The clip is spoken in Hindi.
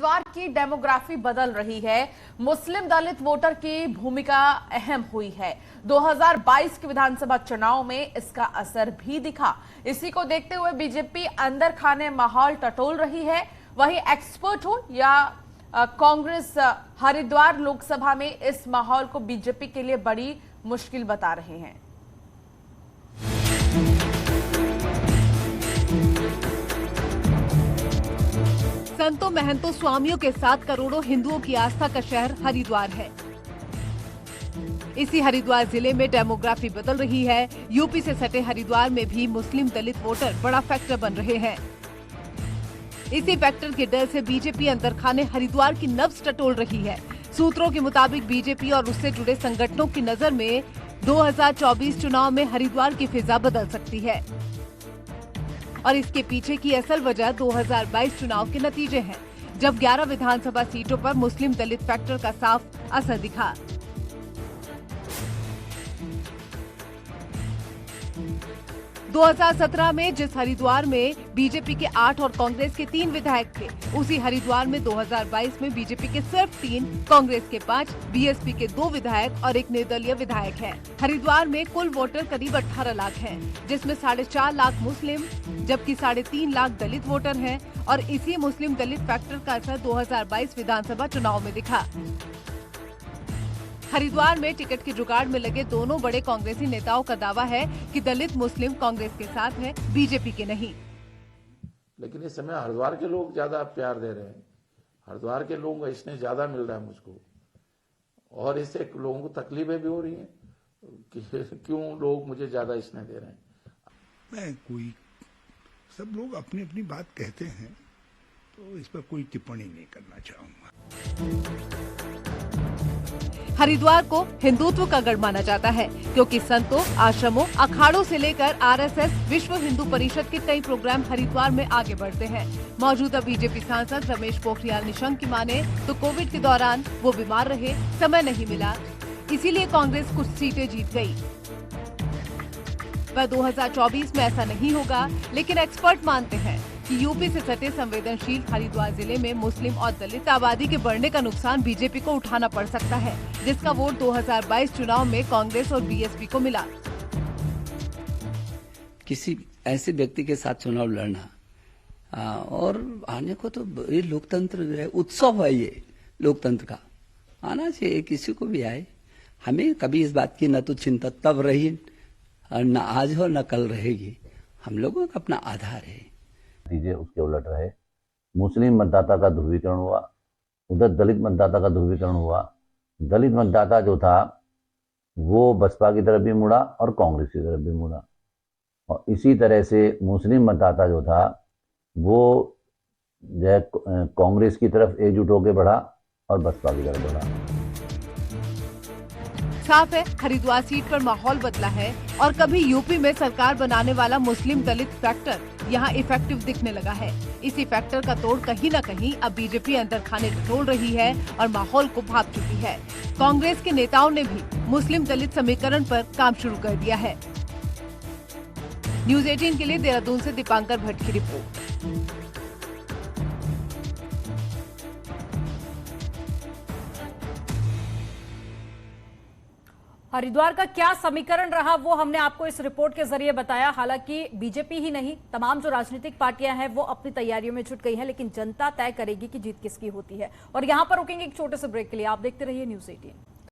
हरिद्वार की डेमोग्राफी बदल रही है। मुस्लिम दलित वोटर की भूमिका अहम हुई है। 2022 के विधानसभा चुनाव में इसका असर भी दिखा। इसी को देखते हुए बीजेपी अंदर खाने माहौल टटोल रही है। वहीं एक्सपर्ट हो या कांग्रेस हरिद्वार लोकसभा में इस माहौल को बीजेपी के लिए बड़ी मुश्किल बता रहे हैं। संतों महंतों स्वामियों के साथ करोड़ों हिंदुओं की आस्था का शहर हरिद्वार है। इसी हरिद्वार जिले में डेमोग्राफी बदल रही है। यूपी से सटे हरिद्वार में भी मुस्लिम दलित वोटर बड़ा फैक्टर बन रहे हैं। इसी फैक्टर के डर से बीजेपी अंदरखाने हरिद्वार की नब्ज टटोल रही है। सूत्रों के मुताबिक बीजेपी और उससे जुड़े संगठनों की नजर में 2024 चुनाव में हरिद्वार की फिजा बदल सकती है और इसके पीछे की असल वजह 2022 चुनाव के नतीजे हैं, जब 11 विधानसभा सीटों पर मुस्लिम दलित फैक्टर का साफ असर दिखा। दो 2017 में जिस हरिद्वार में बीजेपी के 8 और कांग्रेस के 3 विधायक थे, उसी हरिद्वार में 2022 में बीजेपी के सिर्फ 3, कांग्रेस के 5, बीएसपी के 2 विधायक और एक निर्दलीय विधायक हैं। हरिद्वार में कुल वोटर करीब 18 लाख हैं, जिसमें 4.5 लाख मुस्लिम जबकि 3.5 लाख दलित वोटर हैं और इसी मुस्लिम दलित फैक्टर का असर 2022 विधानसभा चुनाव में दिखा। हरिद्वार में टिकट की जुगाड़ में लगे दोनों बड़े कांग्रेसी नेताओं का दावा है कि दलित मुस्लिम कांग्रेस के साथ है, बीजेपी के नहीं। लेकिन इस समय हरिद्वार के लोग ज्यादा प्यार दे रहे हैं। हरिद्वार के लोगों का इसने ज्यादा मिल रहा है मुझको, और इससे लोगों को तकलीफें भी हो रही हैं कि क्यों लोग मुझे ज्यादा स्नेह दे रहे हैं। सब लोग अपनी अपनी बात कहते हैं, तो इस पर कोई टिप्पणी नहीं करना चाहूंगा। हरिद्वार को हिंदुत्व का गढ़ माना जाता है, क्योंकि संतों, आश्रमों, अखाड़ों से लेकर आरएसएस, विश्व हिंदू परिषद के कई प्रोग्राम हरिद्वार में आगे बढ़ते हैं। मौजूदा बीजेपी सांसद रमेश पोखरियाल निशंक की माने तो कोविड के दौरान वो बीमार रहे, समय नहीं मिला, इसीलिए कांग्रेस कुछ सीटें जीत गई। पर 2024 में ऐसा नहीं होगा, लेकिन एक्सपर्ट मानते हैं कि यूपी से सटे संवेदनशील हरिद्वार जिले में मुस्लिम और दलित आबादी के बढ़ने का नुकसान बीजेपी को उठाना पड़ सकता है, जिसका वोट 2022 चुनाव में कांग्रेस और बीएसपी को मिला। किसी ऐसे व्यक्ति के साथ चुनाव लड़ना और आने को तो ये लोकतंत्र है, उत्सव है, ये लोकतंत्र का आना चाहिए, किसी को भी आए। हमें कभी इस बात की न तो चिंता तब रही और न आज हो न कल रहेगी। हम लोगों का अपना आधार है। नतीजे उसके उलट रहे। मुस्लिम मतदाता का ध्रुवीकरण हुआ, उधर दलित मतदाता का ध्रुवीकरण हुआ। दलित मतदाता जो था वो बसपा की तरफ भी मुड़ा और कांग्रेस की तरफ भी मुड़ा, और इसी तरह से मुस्लिम मतदाता जो था वो कांग्रेस की तरफ एकजुट होकर बढ़ा और बसपा की तरफ बढ़ा। साफ है, हरिद्वार सीट पर माहौल बदला है और कभी यूपी में सरकार बनाने वाला मुस्लिम दलित फैक्टर यहाँ इफेक्टिव दिखने लगा है। इसी फैक्टर का तोड़ कहीं न कहीं अब बीजेपी अंदर खाने टटोल रही है और माहौल को भाप चुकी है। कांग्रेस के नेताओं ने भी मुस्लिम दलित समीकरण पर काम शुरू कर दिया है। न्यूज़ 18 के लिए देहरादून से दीपांकर भट्ट की रिपोर्ट। हरिद्वार का क्या समीकरण रहा वो हमने आपको इस रिपोर्ट के जरिए बताया। हालांकि बीजेपी ही नहीं, तमाम जो राजनीतिक पार्टियां हैं वो अपनी तैयारियों में जुट गई हैं, लेकिन जनता तय करेगी कि जीत किसकी होती है। और यहां पर रुकेंगे एक छोटे से ब्रेक के लिए। आप देखते रहिए न्यूज़ 18।